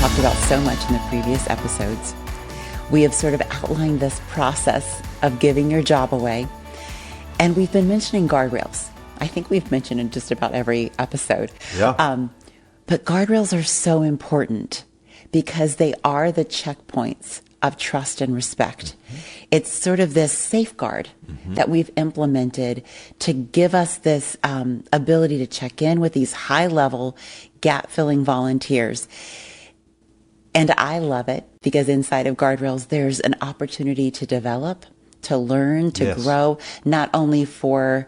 talked about so much in the previous episodes. We have sort of outlined this process of giving your job away. And we've been mentioning guardrails. I think we've mentioned in just about every episode. Yeah. But guardrails are so important because they are the checkpoints of trust and respect. Mm-hmm. It's sort of this safeguard that we've implemented to give us this ability to check in with these high-level, gap-filling volunteers. And I love it because inside of guardrails, there's an opportunity to develop, to learn, to grow, not only for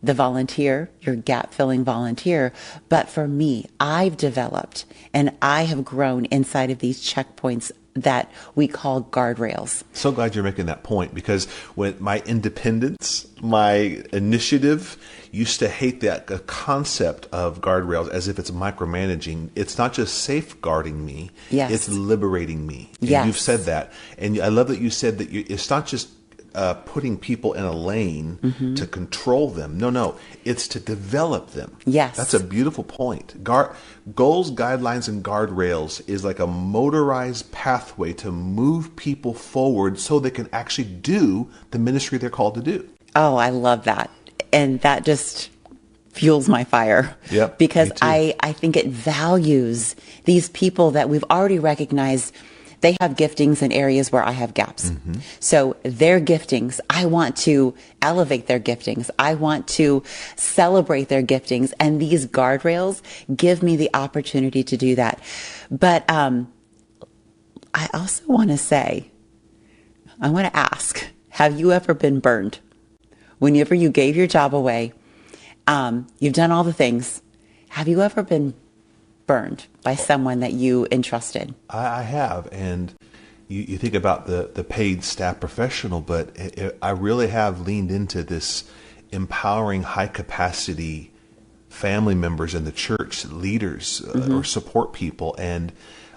the volunteer, your gap-filling volunteer, but for me. I've developed and I have grown inside of these checkpoints that we call guardrails. So glad you're making that point, because when my independence, my initiative, used to hate that concept of guardrails as if it's micromanaging. It's not just safeguarding me, it's liberating me. And you've said that. And I love that you said that it's not just putting people in a lane to control them. No, it's to develop them. Yes. That's a beautiful point. Goals, guidelines, and guardrails is like a motorized pathway to move people forward so they can actually do the ministry they're called to do. Oh, I love that. And that just fuels my fire. Yep, because I think it values these people that we've already recognized. They have giftings in areas where I have gaps. So their giftings, I want to elevate their giftings. I want to celebrate their giftings. And these guardrails give me the opportunity to do that. But I also want to say, I want to ask, have you ever been burned? Whenever you gave your job away, you've done all the things. Have you ever been burned by someone that you entrusted? I have, and you think about the paid staff professional, but I really have leaned into this empowering high capacity family members in the church, leaders or support people. And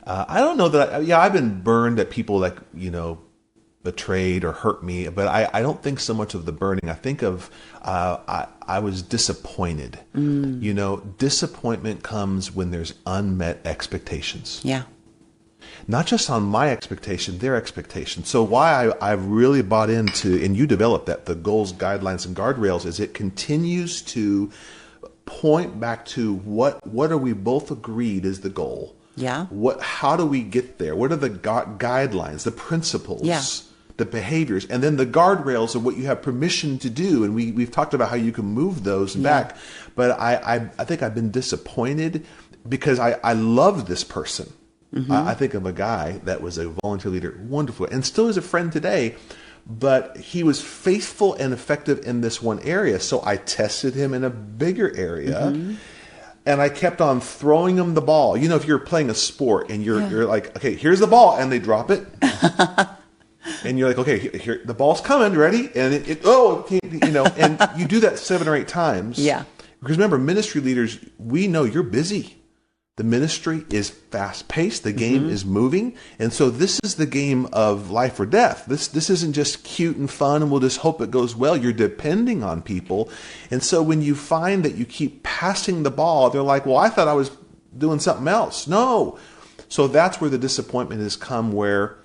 I don't know that, I've been burned at people like, betrayed or hurt me, but I don't think so much of the burning. I think of I was disappointed. Disappointment comes when there's unmet expectations. Yeah. Not just on my expectation, their expectation. So why I've really bought into, and you developed that, the goals, guidelines, and guardrails, is it continues to point back to what are we both agreed is the goal. Yeah. How do we get there? What are the guidelines, the principles? Yeah. The behaviors, and then the guardrails of what you have permission to do. And we've talked about how you can move those back. But I think I've been disappointed because I love this person. I think of a guy that was a volunteer leader, wonderful, and still is a friend today, but he was faithful and effective in this one area. So I tested him in a bigger area. And I kept on throwing him the ball. If you're playing a sport and you're like, okay, here's the ball, and they drop it. And you're like, okay, here the ball's coming, ready? And and you do that 7 or 8 times. Yeah. Because remember, ministry leaders, we know you're busy. The ministry is fast paced. The game is moving. And so this is the game of life or death. This isn't just cute and fun and we'll just hope it goes well. You're depending on people. And so when you find that you keep passing the ball, they're like, well, I thought I was doing something else. No. So that's where the disappointment has come, where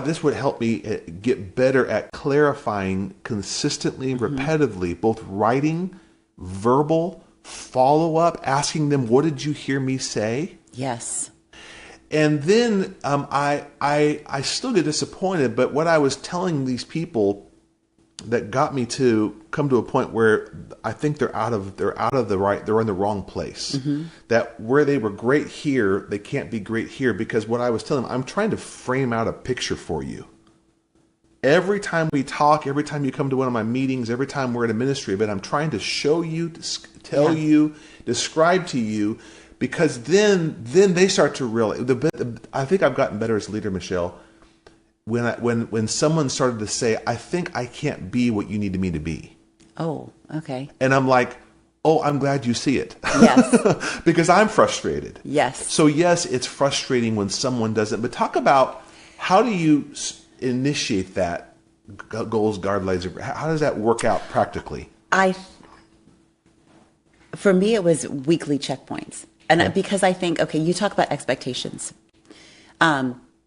this would help me get better at clarifying consistently, repetitively, both writing, verbal, follow-up, asking them, what did you hear me say? Yes. And then I still get disappointed, but what I was telling these people that got me to come to a point where I think they're in the wrong place. That where they were great here, they can't be great here, because what I was telling them, I'm trying to frame out a picture for you. Every time we talk, every time you come to one of my meetings, every time we're in a ministry event, I'm trying to show you, tell you, describe to you, because then they start to realize. I think I've gotten better as a leader, Michelle. When someone started to say, I think I can't be what you needed me to be. Oh, okay. And I'm like, oh, I'm glad you see it. Yes. Because I'm frustrated. Yes. So yes, it's frustrating when someone doesn't. But talk about, how do you initiate that goals, guidelines? How does that work out practically? For me, it was weekly checkpoints. And because I think, okay, you talk about expectations.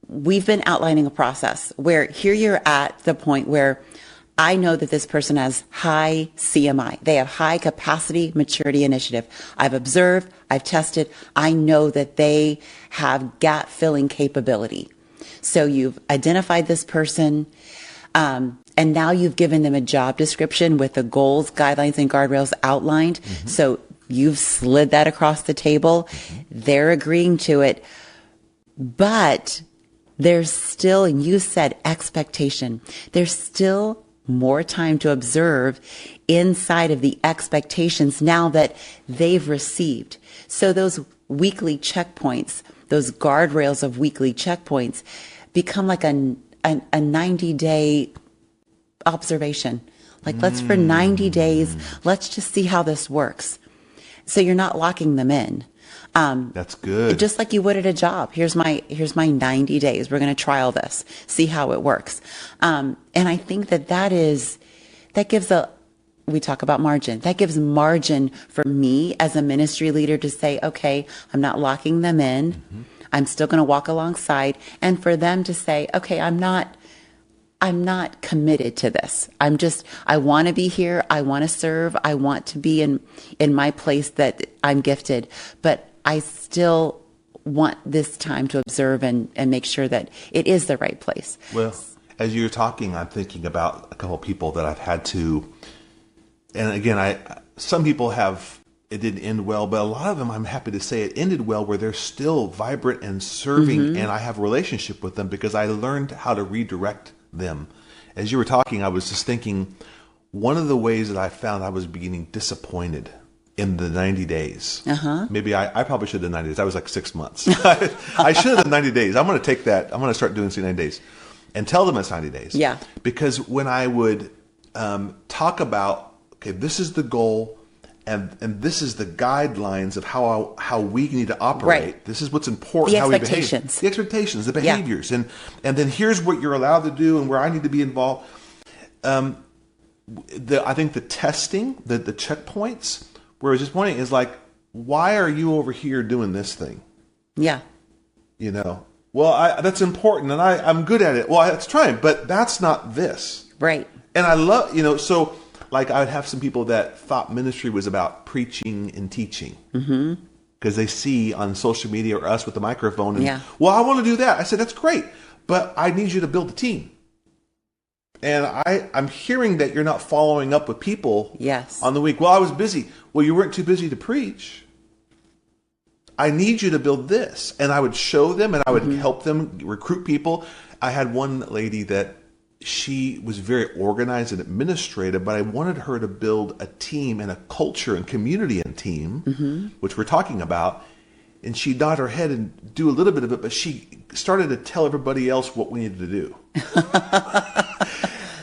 We've been outlining a process where here you're at the point where I know that this person has high CMI. They have high capacity, maturity, initiative. I've observed, I've tested. I know that they have gap filling capability. So you've identified this person, and now you've given them a job description with the goals, guidelines, and guardrails outlined. So you've slid that across the table. They're agreeing to it. But there's still, and you said expectation, there's still more time to observe inside of the expectations now that they've received. So those weekly checkpoints, those guardrails of weekly checkpoints become like a 90-day observation. Like, let's for 90 days, let's just see how this works. So you're not locking them in. That's good. Just like you would at a job. Here's my 90 days. We're going to trial this, see how it works. And I think that gives we talk about margin. That gives margin for me as a ministry leader to say, okay, I'm not locking them in. I'm still going to walk alongside. And for them to say, okay, I'm not committed to this. I want to be here. I want to serve. I want to be in my place that I'm gifted, but I still want this time to observe and make sure that it is the right place. Well, as you're talking, I'm thinking about a couple of people that I've had to, and again, some people it didn't end well, but a lot of them, I'm happy to say, it ended well where they're still vibrant and serving, and I have a relationship with them because I learned how to redirect them. As you were talking, I was just thinking, one of the ways that I found I was beginning disappointed in the 90 days. Maybe I probably should have done 90 days. I was like 6 months. I should have done 90 days. I'm going to take that. I'm going to start doing 90 days and tell them it's 90 days. Yeah. Because when I would talk about, okay, this is the goal and this is the guidelines of how we need to operate. Right. This is what's important. The how expectations. We behave. The expectations, the behaviors. Yeah. And then here's what you're allowed to do and where I need to be involved. I think the testing, the checkpoints, where I was just pointing is like, why are you over here doing this thing? Yeah. Well, that's important and I'm good at it. Well, that's trying, but that's not this. Right. And I love, so like I would have some people that thought ministry was about preaching and teaching. Because they see on social media or us with the microphone and, well, I want to do that. I said, that's great, but I need you to build a team. And I'm hearing that you're not following up with people on the week. Well, I was busy. Well, you weren't too busy to preach. I need you to build this. And I would show them and I would help them recruit people. I had one lady that she was very organized and administrative, but I wanted her to build a team and a culture and community and team, which we're talking about. And she nodded her head and do a little bit of it, but she started to tell everybody else what we needed to do.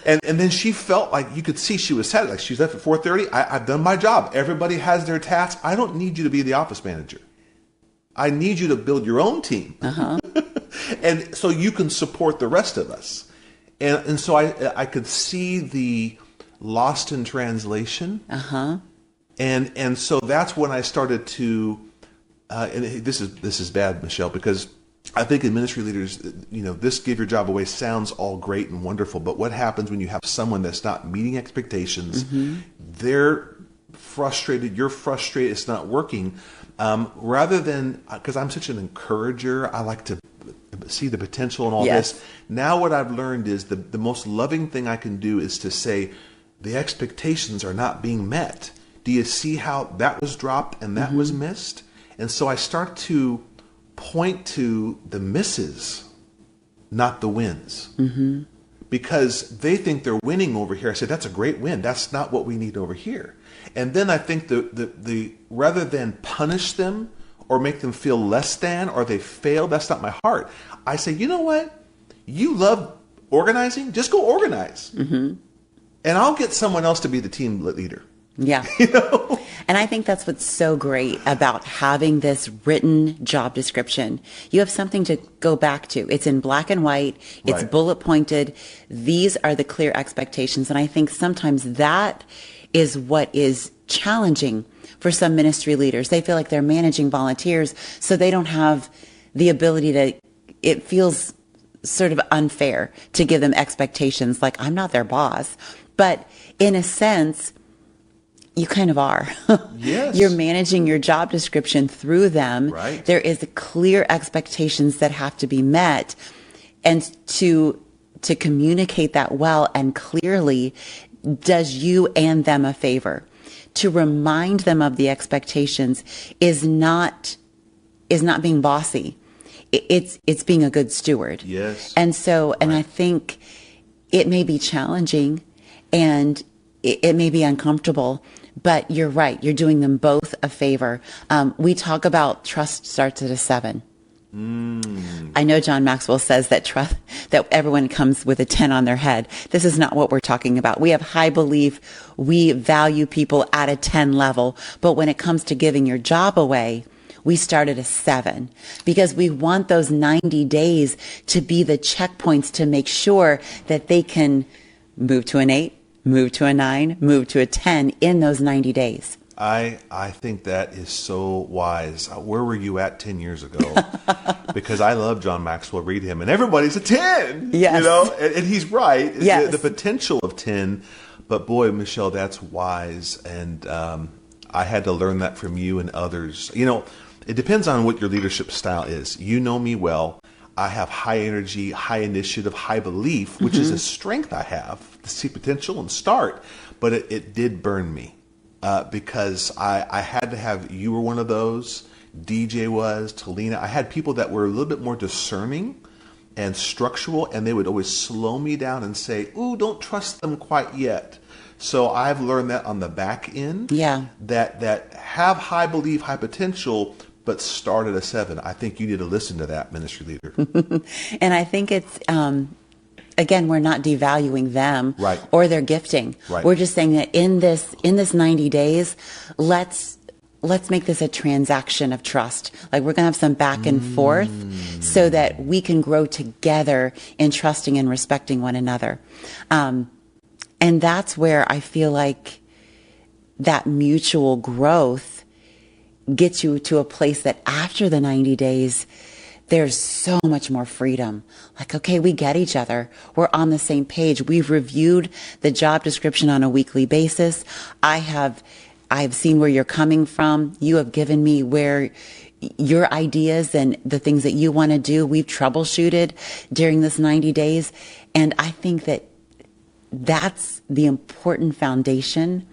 And then she felt like you could see she was sad. Like she's left at 4:30. I've done my job. Everybody has their tasks. I don't need you to be the office manager. I need you to build your own team. And so you can support the rest of us. And so I could see the lost in translation. And so that's when I started to, and this is bad, Michelle, because I think in ministry leaders, this give your job away sounds all great and wonderful, but what happens when you have someone that's not meeting expectations? They're frustrated, you're frustrated, it's not working. Rather than, because I'm such an encourager, I like to see the potential in all this. Now what I've learned is the most loving thing I can do is to say, the expectations are not being met. Do you see how that was dropped and that was missed? And so I start to point to the misses, not the wins. Because they think they're winning over here. I said, that's a great win. That's not what we need over here. And then I think the rather than punish them or make them feel less than or they failed, that's not my heart. I say, you know what? You love organizing? Just go organize. And I'll get someone else to be the team leader. Yeah. And I think that's what's so great about having this written job description. You have something to go back to. It's in black and white. It's bullet pointed. These are the clear expectations. And I think sometimes that is what is challenging for some ministry leaders. They feel like they're managing volunteers, so they don't have the ability to, it feels sort of unfair to give them expectations like, I'm not their boss. But in a sense, you kind of are. Yes. You're managing your job description through them. Right. There is clear expectations that have to be met. And to communicate that well and clearly does you and them a favor. To remind them of the expectations is not being bossy. It's being a good steward. Yes. And so, and I think it may be challenging and it may be uncomfortable, but you're right. You're doing them both a favor. We talk about trust starts at a 7. I know John Maxwell says that trust, that everyone comes with a 10 on their head. This is not what we're talking about. We have high belief. We value people at a 10 level. But when it comes to giving your job away, we start at a 7 because we want those 90 days to be the checkpoints to make sure that they can move to an 8, move to a 9, move to a 10 in those 90 days. I think that is so wise. Where were you at 10 years ago? Because I love John Maxwell, read him, and everybody's a 10. Yes. You know, and he's right. Yes. The potential of 10. But boy, Michelle, that's wise. And I had to learn that from you and others. You know, it depends on what your leadership style is. You know me well. I have high energy, high initiative, high belief, which is a strength I have to see potential and start. But it did burn me. Because I had to have, you were one of those, DJ was, Talina. I had people that were a little bit more discerning and structural, and they would always slow me down and say, ooh, don't trust them quite yet. So I've learned that on the back end, that have high belief, high potential, but start at a 7. I think you need to listen to that, ministry leader. And I think it's... again, we're not devaluing them or their gifting. Right. We're just saying that in this 90 days, let's make this a transaction of trust. Like we're going to have some back and forth so that we can grow together in trusting and respecting one another. And that's where I feel like that mutual growth gets you to a place that after the 90 days, there's so much more freedom. Like, okay, we get each other. We're on the same page. We've reviewed the job description on a weekly basis. I've seen where you're coming from. You have given me where your ideas and the things that you want to do. We've troubleshooted during this 90 days. And I think that that's the important foundation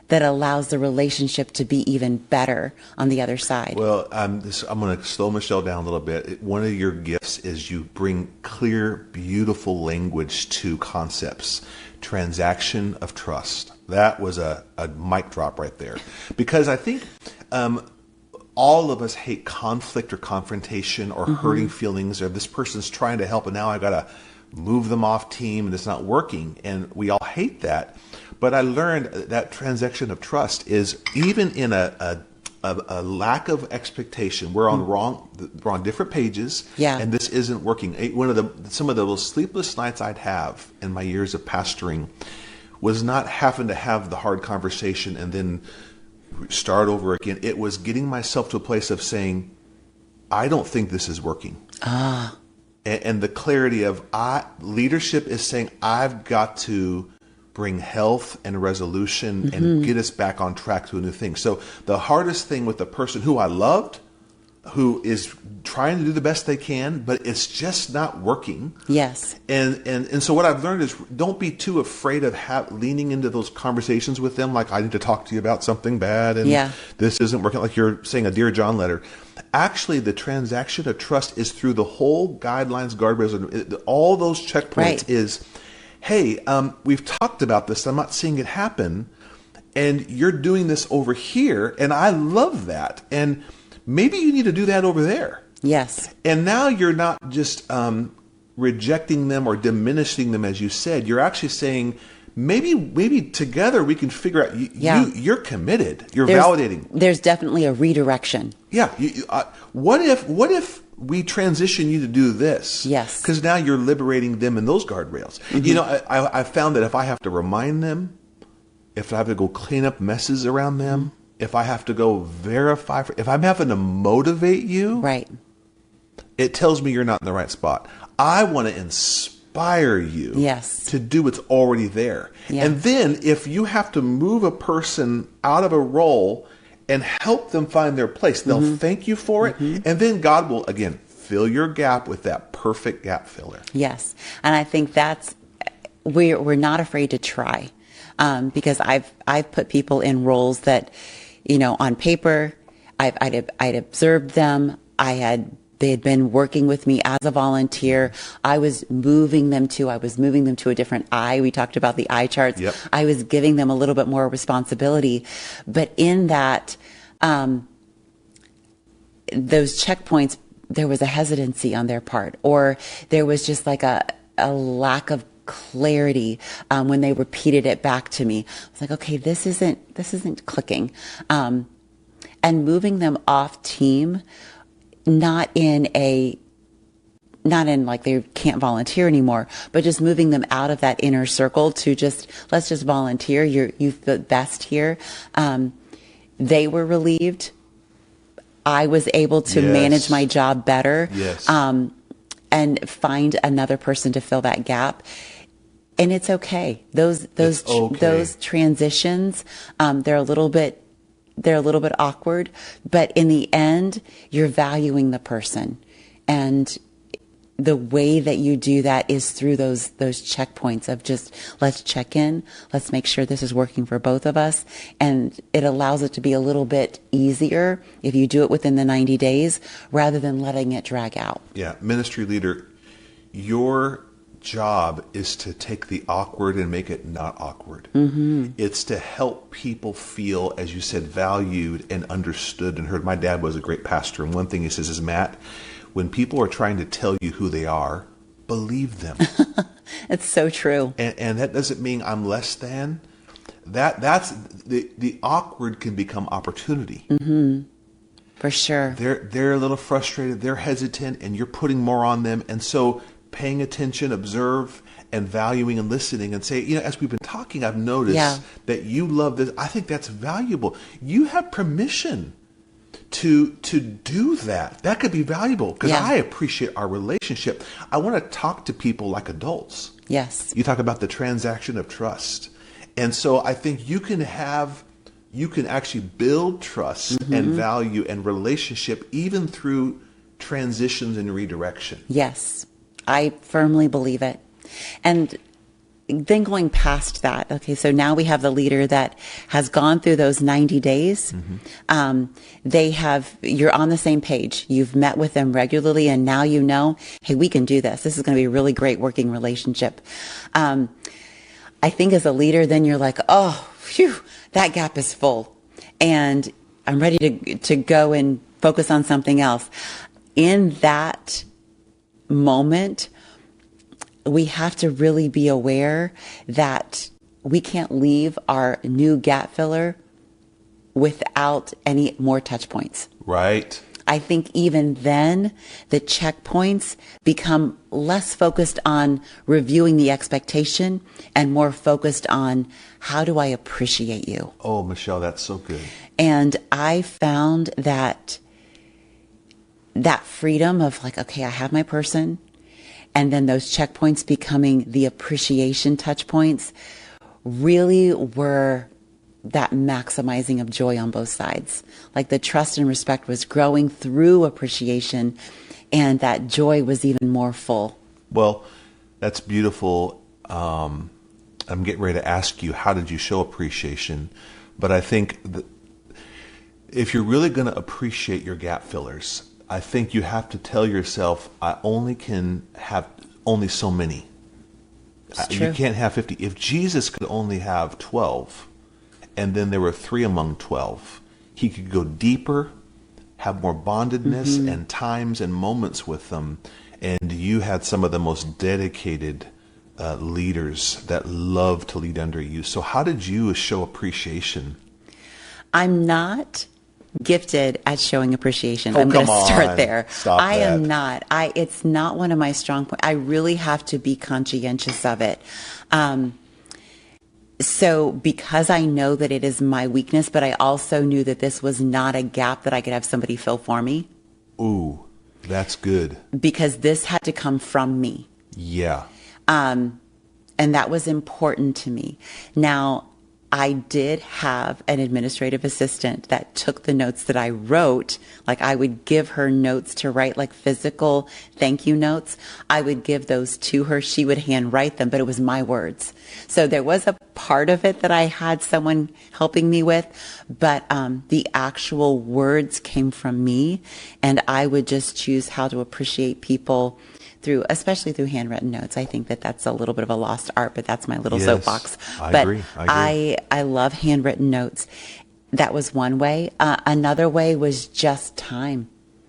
that allows the relationship to be even better on the other side. Well, I'm going to slow Michelle down a little bit. One of your gifts is you bring clear, beautiful language to concepts. Transaction of trust. That was a mic drop right there. Because I think all of us hate conflict or confrontation or hurting feelings, or this person's trying to help and now I got to move them off team and it's not working. And we all hate that. But I learned that transaction of trust is even in a lack of expectation. We're on different pages, and this isn't working. Some of the sleepless nights I'd have in my years of pastoring was not having to have the hard conversation and then start over again. It was getting myself to a place of saying, I don't think this is working. And the clarity of leadership is saying, I've got to bring health and resolution and get us back on track to a new thing. So the hardest thing with the person who I loved, who is trying to do the best they can, but it's just not working. Yes. And so what I've learned is don't be too afraid of leaning into those conversations with them. Like, I need to talk to you about something bad and this isn't working, like you're saying a Dear John letter. Actually, the transaction of trust is through the whole guidelines, guardrails, all those checkpoints is, hey, we've talked about this. I'm not seeing it happen. And you're doing this over here. And I love that. And maybe you need to do that over there. Yes. And now you're not just rejecting them or diminishing them, as you said. You're actually saying, maybe together we can figure out, you're committed. You're validating. There's definitely a redirection. Yeah. What if we transition you to do this? Yes. Because now you're liberating them in those guardrails. You know, I found that if I have to remind them, if I have to go clean up messes around them, if I have to go verify, if I'm having to motivate you, Right. it tells me you're not in the right spot. I want to inspire you Yes. to do what's already there. Yeah. And then if you have to move a person out of a role and help them find their place, they'll thank you for it. And then God will, again, fill your gap with that perfect gap filler. Yes. And I think we're not afraid to try, because I've put people in roles that, on paper, I'd observed them. They had been working with me as a volunteer. I was moving them to a different eye. We talked about the eye charts. Yep. I was giving them a little bit more responsibility, but in that, those checkpoints, there was a hesitancy on their part, or there was just like a lack of clarity when they repeated it back to me. I was like, okay, this isn't clicking, and moving them off team, not in like they can't volunteer anymore, but just moving them out of that inner circle to let's just volunteer. You feel best here. They were relieved. I was able to manage my job better. Yes. And find another person to fill that gap. And it's okay. Those transitions, they're a little bit awkward, but in the end, you're valuing the person. And the way that you do that is through those checkpoints of just, let's check in, let's make sure this is working for both of us. And it allows it to be a little bit easier if you do it within the 90 days rather than letting it drag out. Yeah. Ministry leader, your job is to take the awkward and make it not awkward. It's to help people feel, as you said, valued and understood and heard. My dad was a great pastor, and one thing he says is, Matt, when people are trying to tell you who they are, believe them. It's so true. And that doesn't mean I'm less than. That's the awkward can become opportunity. For sure. They're a little frustrated, they're hesitant, and you're putting more on them. And so paying attention, observe, and valuing and listening, and say, as we've been talking, I've noticed that you love this. I think that's valuable. You have permission to do that. That could be valuable, because I appreciate our relationship. I want to talk to people like adults. Yes. You talk about the transaction of trust. And so I think you can actually build trust and value and relationship even through transitions and redirection. Yes. I firmly believe it. And then going past that, okay, so now we have the leader that has gone through those 90 days. You're on the same page. You've met with them regularly, and now hey, we can do this. This is going to be a really great working relationship. I think as a leader, then you're like, oh, phew, that gap is full, and I'm ready to go and focus on something else. In that moment, we have to really be aware that we can't leave our new gap filler without any more touch points. Right. I think even then, the checkpoints become less focused on reviewing the expectation and more focused on, how do I appreciate you? Oh, Michelle, that's so good. And I found that freedom of like, okay, I have my person, and then those checkpoints becoming the appreciation touch points really were that maximizing of joy on both sides. Like the trust and respect was growing through appreciation, and that joy was even more full. Well, that's beautiful. I'm getting ready to ask you, how did you show appreciation? But I think that if you're really going to appreciate your gap fillers, I think you have to tell yourself, I only can have only so many. You can't have 50. If Jesus could only have 12, and then there were 3 among 12, he could go deeper, have more bondedness and times and moments with them. And you had some of the most dedicated leaders that love to lead under you. So how did you show appreciation? I'm not gifted at showing appreciation. Oh, I'm going to start on. there. Stop I that. am not. It's not one of my strong points. I really have to be conscientious of it. So because I know that it is my weakness, but I also knew that this was not a gap that I could have somebody fill for me. Ooh, that's good. Because this had to come from me. Yeah. And that was important to me. Now, I did have an administrative assistant that took the notes that I wrote. Like I would give her notes to write, like physical thank you notes. I would give those to her. She would handwrite them, but it was my words. So there was a part of it that I had someone helping me with, but the actual words came from me, and I would just choose how to appreciate people especially through handwritten notes. I think that that's a little bit of a lost art, but that's my little soapbox. I but agree. I love handwritten notes. That was one way. Another way was just time.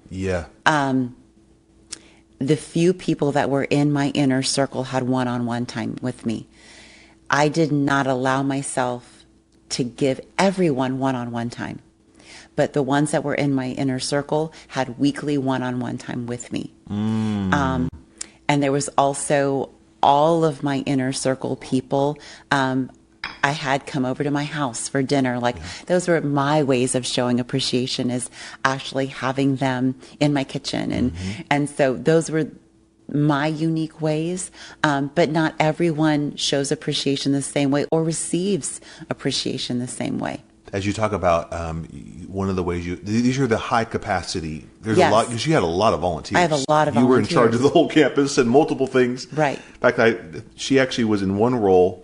Yeah. The few people that were in my inner circle had one-on-one time with me. I did not allow myself to give everyone one-on-one time, but the ones that were in my inner circle had weekly one-on-one time with me. And there was also all of my inner circle people I had come over to my house for dinner. Like those were my ways of showing appreciation, is actually having them in my kitchen. And so those were my unique ways. But not everyone shows appreciation the same way or receives appreciation the same way. As you talk about one of the ways these are the high capacity. There's Yes. a lot, because you had a lot of volunteers. I have a lot of You were in volunteers. charge of the whole campus and multiple things. Right. In fact, she actually was in one role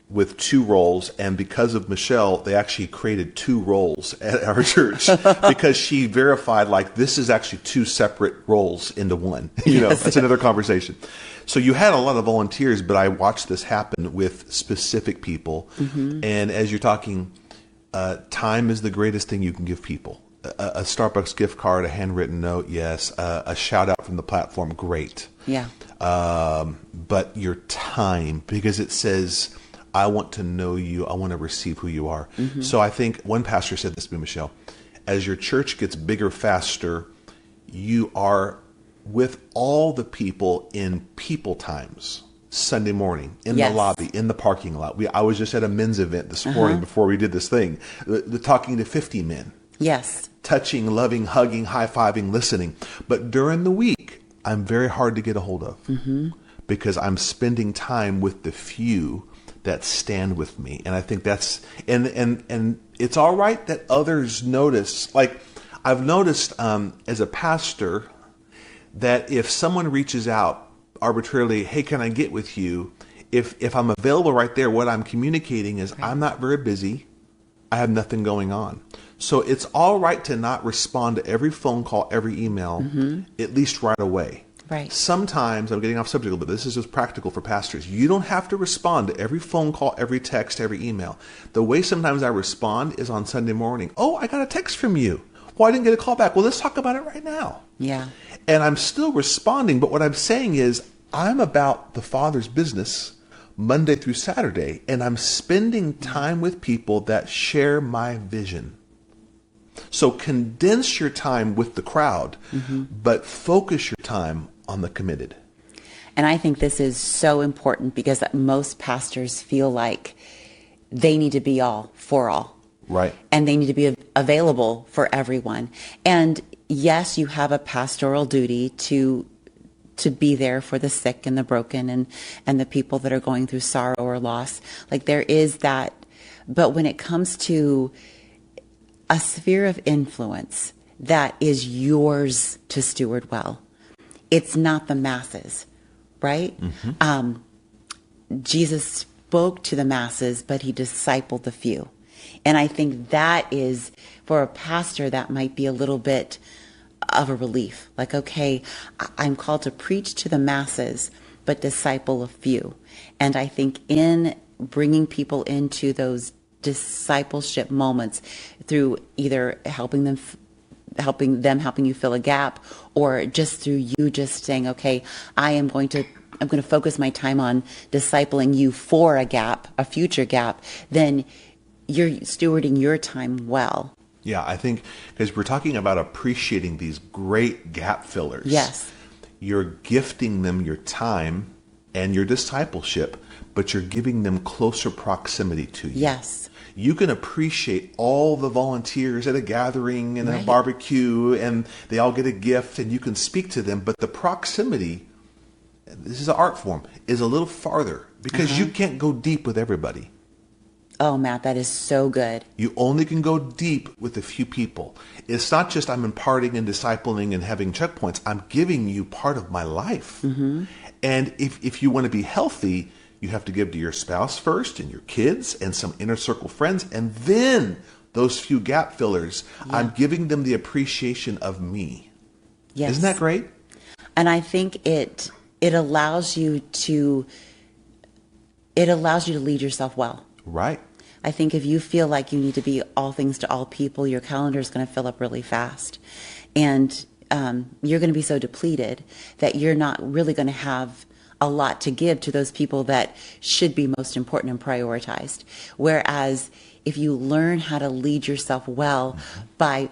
with two roles, and because of Michelle, they actually created two roles at our church because she verified, like, this is actually two separate roles into one. That's another conversation. So you had a lot of volunteers, but I watched this happen with specific people. And as you're talking, time is the greatest thing you can give people. A Starbucks gift card, a handwritten note, yes. A shout out from the platform, great. Yeah. But your time, because it says, I want to know you. I want to receive who you are. So I think one pastor said this to me, Michelle, as your church gets bigger, faster, you are with all the people in people times. Sunday morning, in the lobby, in the parking lot. I was just at a men's event this morning before we did this thing, the talking to 50 men. Yes. Touching, loving, hugging, high-fiving, listening. But during the week, I'm very hard to get a hold of because I'm spending time with the few that stand with me. And I think that's, and it's all right that others notice. Like I've noticed as a pastor that if someone reaches out arbitrarily, hey, can I get with you? If I'm available right there, what I'm communicating is I'm not very busy. I have nothing going on. So it's all right to not respond to every phone call, every email, at least right away. Right. Sometimes, I'm getting off subject a little bit, this is just practical for pastors. You don't have to respond to every phone call, every text, every email. The way sometimes I respond is on Sunday morning. Oh, I got a text from you. Well, I didn't get a call back. Well, let's talk about it right now. Yeah. And I'm still responding, but what I'm saying is I'm about the Father's business Monday through Saturday, and I'm spending time with people that share my vision. So condense your time with the crowd, but focus your time on the committed. And I think this is so important because most pastors feel like they need to be all for all. Right. And they need to be available for everyone. And yes, you have a pastoral duty to be there for the sick and the broken and the people that are going through sorrow or loss. Like there is that. But when it comes to a sphere of influence that is yours to steward well, it's not the masses, right? Jesus spoke to the masses, but he discipled the few. And I think that is, for a pastor, that might be a little bit of a relief. Like, okay, I'm called to preach to the masses, but disciple a few. And I think in bringing people into those discipleship moments through either helping you fill a gap, or just through you just saying, okay, I'm going to focus my time on discipling you for a gap, a future gap, then you're stewarding your time well. Yeah, I think because we're talking about appreciating these great gap fillers. Yes. You're gifting them your time and your discipleship, but you're giving them closer proximity to you. Yes. You can appreciate all the volunteers at a gathering and a Right. barbecue, and they all get a gift, and you can speak to them, but the proximity, this is an art form, is a little farther because you can't go deep with everybody. Oh, Matt, that is so good. You only can go deep with a few people. It's not just I'm imparting and discipling and having checkpoints. I'm giving you part of my life. And if you want to be healthy, you have to give to your spouse first and your kids and some inner circle friends. And then those few gap fillers, I'm giving them the appreciation of me. Yes. Isn't that great? And I think it allows you to lead yourself well. Right. I think if you feel like you need to be all things to all people, your calendar is going to fill up really fast. And you're going to be so depleted that you're not really going to have a lot to give to those people that should be most important and prioritized. Whereas if you learn how to lead yourself well by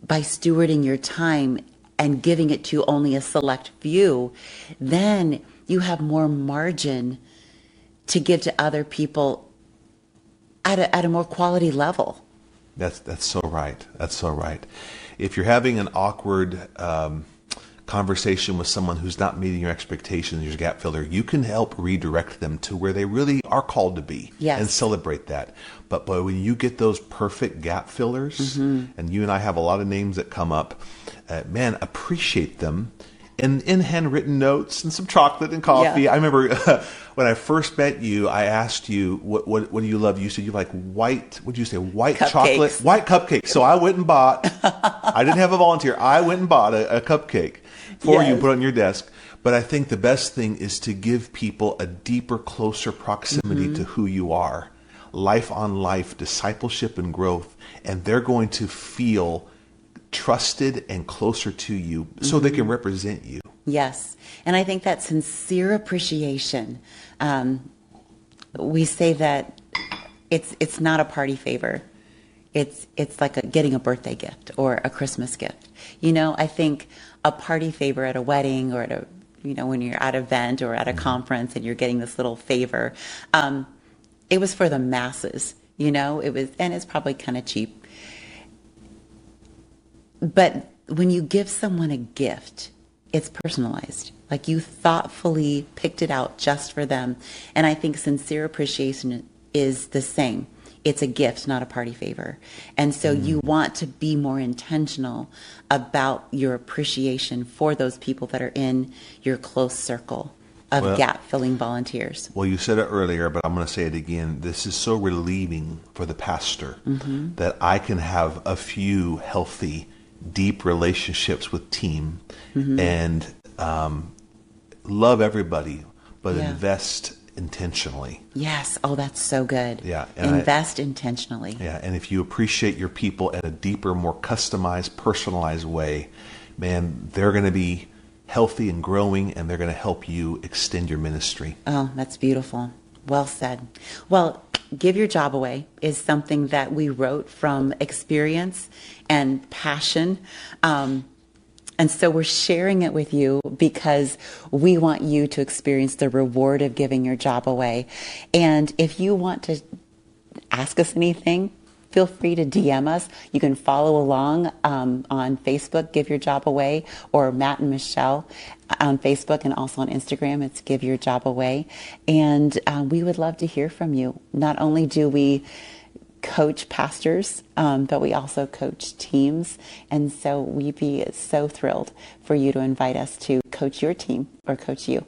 stewarding your time and giving it to only a select few, then you have more margin to give to other people at a more quality level. That's so right. That's so right. If you're having an awkward conversation with someone who's not meeting your expectations, your gap filler, you can help redirect them to where they really are called to be. Yes. And celebrate that. But when you get those perfect gap fillers, and you and I have a lot of names that come up, man, appreciate them. In handwritten notes and some chocolate and coffee. Yeah. I remember when I first met you, I asked you, what do you love? You said you like white, what did you say, white Cupcakes. chocolate? White cupcakes. So I went and bought, I didn't have a volunteer, I went and bought a cupcake for you, put on your desk. But I think the best thing is to give people a deeper, closer proximity to who you are. Life on life, discipleship and growth. And they're going to feel trusted and closer to you so they can represent you. Yes. And I think that sincere appreciation, we say that it's not a party favor. It's like getting a birthday gift or a Christmas gift. You know, I think a party favor at a wedding or at a, when you're at an event or at a conference and you're getting this little favor, it was for the masses, and it's probably kind of cheap. But when you give someone a gift, it's personalized. Like you thoughtfully picked it out just for them. And I think sincere appreciation is the same. It's a gift, not a party favor. And so you want to be more intentional about your appreciation for those people that are in your close circle of gap-filling volunteers. Well, you said it earlier, but I'm going to say it again. This is so relieving for the pastor that I can have a few healthy, deep relationships with team and love everybody, but invest intentionally. Yes. Oh, that's so good. Yeah. And invest intentionally. Yeah. And if you appreciate your people at a deeper, more customized, personalized way, man, they're going to be healthy and growing, and they're going to help you extend your ministry. Oh, that's beautiful. Well said. Well, Give Your Job Away is something that we wrote from experience and passion. And so we're sharing it with you because we want you to experience the reward of giving your job away. And if you want to ask us anything, feel free to DM us. You can follow along on Facebook, Give Your Job Away, or Matt and Michelle on Facebook, and also on Instagram, it's Give Your Job Away. And we would love to hear from you. Not only do we coach pastors, but we also coach teams. And so we'd be so thrilled for you to invite us to coach your team or coach you.